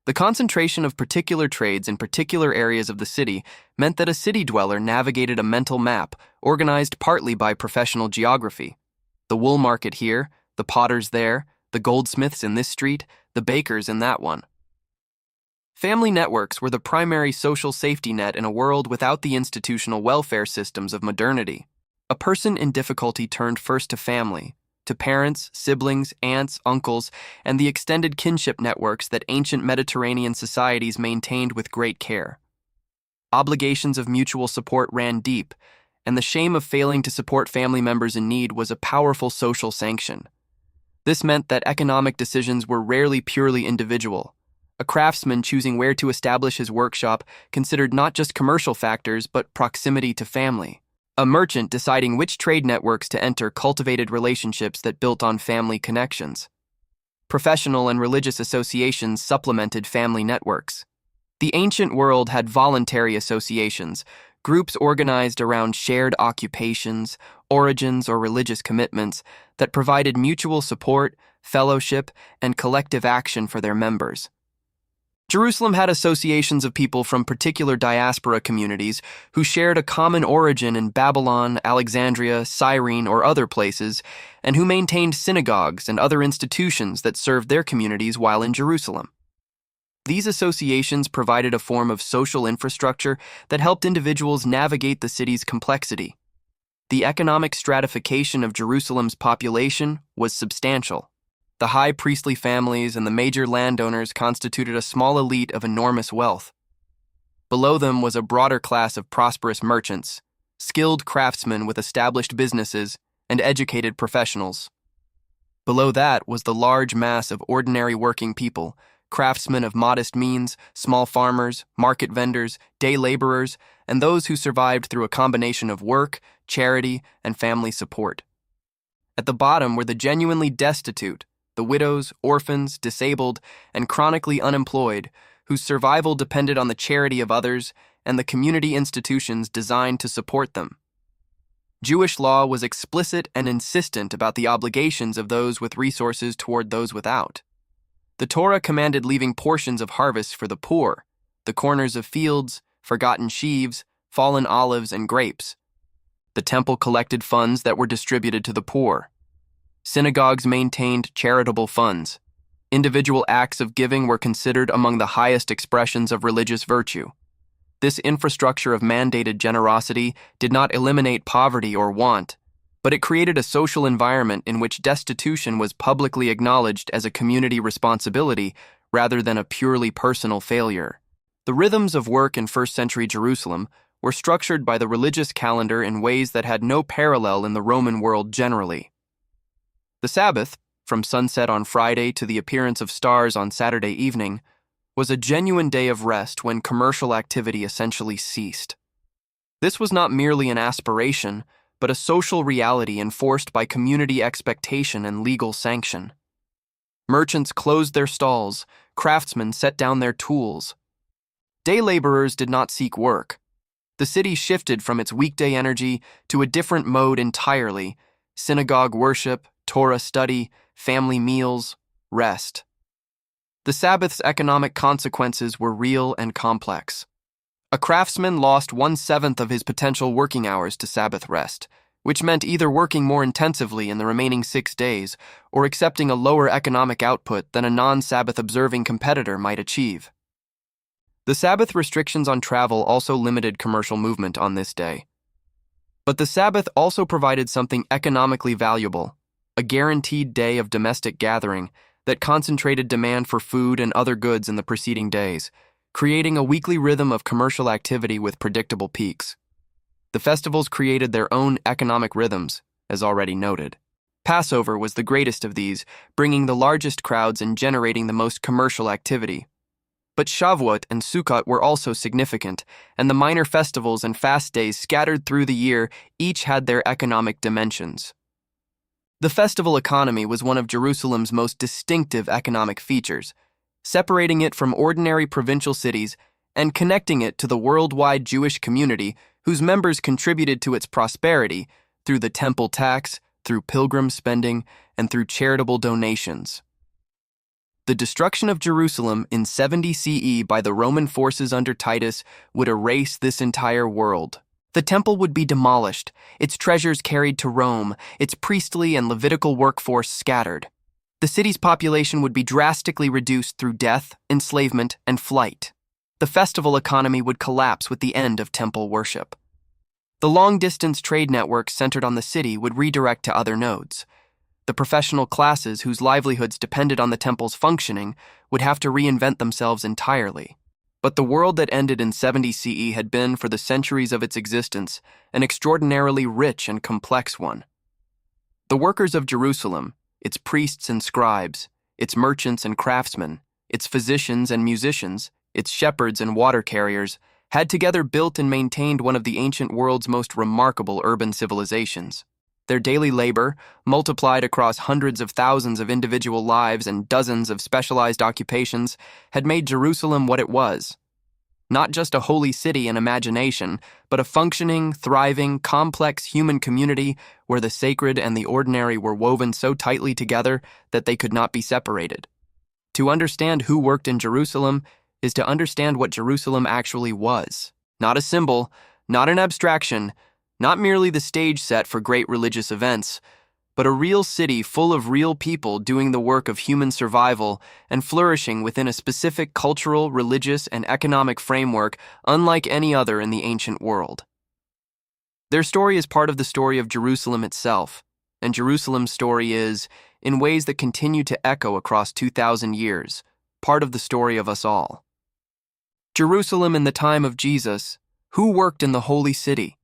The concentration of particular trades in particular areas of the city meant that a city dweller navigated a mental map organized partly by professional geography. The wool market here, the potters there, the goldsmiths in this street, the bakers in that one. Family networks were the primary social safety net in a world without the institutional welfare systems of modernity. A person in difficulty turned first to family, to parents, siblings, aunts, uncles, and the extended kinship networks that ancient Mediterranean societies maintained with great care. Obligations of mutual support ran deep, and the shame of failing to support family members in need was a powerful social sanction. This meant that economic decisions were rarely purely individual. A craftsman choosing where to establish his workshop considered not just commercial factors but proximity to family. A merchant deciding which trade networks to enter cultivated relationships that built on family connections. Professional and religious associations supplemented family networks. The ancient world had voluntary associations, groups organized around shared occupations, origins, or religious commitments that provided mutual support, fellowship, and collective action for their members. Jerusalem had associations of people from particular diaspora communities who shared a common origin in Babylon, Alexandria, Cyrene, or other places, and who maintained synagogues and other institutions that served their communities while in Jerusalem. These associations provided a form of social infrastructure that helped individuals navigate the city's complexity. The economic stratification of Jerusalem's population was substantial. The high priestly families and the major landowners constituted a small elite of enormous wealth. Below them was a broader class of prosperous merchants, skilled craftsmen with established businesses, and educated professionals. Below that was the large mass of ordinary working people, craftsmen of modest means, small farmers, market vendors, day laborers, and those who survived through a combination of work, charity, and family support. At the bottom were the genuinely destitute, the widows, orphans, disabled, and chronically unemployed, whose survival depended on the charity of others and the community institutions designed to support them. Jewish law was explicit and insistent about the obligations of those with resources toward those without. The Torah commanded leaving portions of harvests for the poor, the corners of fields, forgotten sheaves, fallen olives, and grapes. The temple collected funds that were distributed to the poor. Synagogues maintained charitable funds. Individual acts of giving were considered among the highest expressions of religious virtue. This infrastructure of mandated generosity did not eliminate poverty or want, but it created a social environment in which destitution was publicly acknowledged as a community responsibility rather than a purely personal failure. The rhythms of work in first-century Jerusalem were structured by the religious calendar in ways that had no parallel in the Roman world generally. The Sabbath, from sunset on Friday to the appearance of stars on Saturday evening, was a genuine day of rest when commercial activity essentially ceased. This was not merely an aspiration, but a social reality enforced by community expectation and legal sanction. Merchants closed their stalls, craftsmen set down their tools. Day laborers did not seek work. The city shifted from its weekday energy to a different mode entirely: synagogue worship, Torah study, family meals, rest. The Sabbath's economic consequences were real and complex. A craftsman lost 1/7 of his potential working hours to Sabbath rest, which meant either working more intensively in the remaining 6 days or accepting a lower economic output than a non-Sabbath observing competitor might achieve. The Sabbath restrictions on travel also limited commercial movement on this day. But the Sabbath also provided something economically valuable: a guaranteed day of domestic gathering that concentrated demand for food and other goods in the preceding days, creating a weekly rhythm of commercial activity with predictable peaks. The festivals created their own economic rhythms, as already noted. Passover was the greatest of these, bringing the largest crowds and generating the most commercial activity. But Shavuot and Sukkot were also significant, and the minor festivals and fast days scattered through the year each had their economic dimensions. The festival economy was one of Jerusalem's most distinctive economic features, separating it from ordinary provincial cities and connecting it to the worldwide Jewish community whose members contributed to its prosperity through the temple tax, through pilgrim spending, and through charitable donations. The destruction of Jerusalem in 70 CE by the Roman forces under Titus would erase this entire world. The temple would be demolished, its treasures carried to Rome, its priestly and Levitical workforce scattered. The city's population would be drastically reduced through death, enslavement, and flight. The festival economy would collapse with the end of temple worship. The long-distance trade network centered on the city would redirect to other nodes. The professional classes whose livelihoods depended on the temple's functioning would have to reinvent themselves entirely. But the world that ended in 70 CE had been, for the centuries of its existence, an extraordinarily rich and complex one. The workers of Jerusalem, its priests and scribes, its merchants and craftsmen, its physicians and musicians, its shepherds and water carriers, had together built and maintained one of the ancient world's most remarkable urban civilizations. Their daily labor, multiplied across hundreds of thousands of individual lives and dozens of specialized occupations, had made Jerusalem what it was. Not just a holy city in imagination, but a functioning, thriving, complex human community where the sacred and the ordinary were woven so tightly together that they could not be separated. To understand who worked in Jerusalem is to understand what Jerusalem actually was. Not a symbol, not an abstraction, not merely the stage set for great religious events, but a real city full of real people doing the work of human survival and flourishing within a specific cultural, religious, and economic framework unlike any other in the ancient world. Their story is part of the story of Jerusalem itself, and Jerusalem's story is, in ways that continue to echo across 2,000 years, part of the story of us all. Jerusalem in the time of Jesus, who worked in the holy city?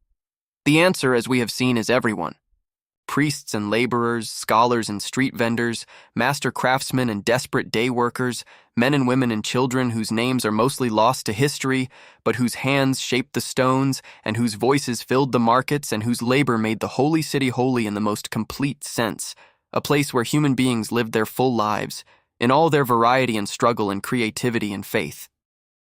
The answer, as we have seen, is everyone. Priests and laborers, scholars and street vendors, master craftsmen and desperate day workers, men and women and children whose names are mostly lost to history, but whose hands shaped the stones and whose voices filled the markets and whose labor made the holy city holy in the most complete sense, a place where human beings lived their full lives, in all their variety and struggle and creativity and faith.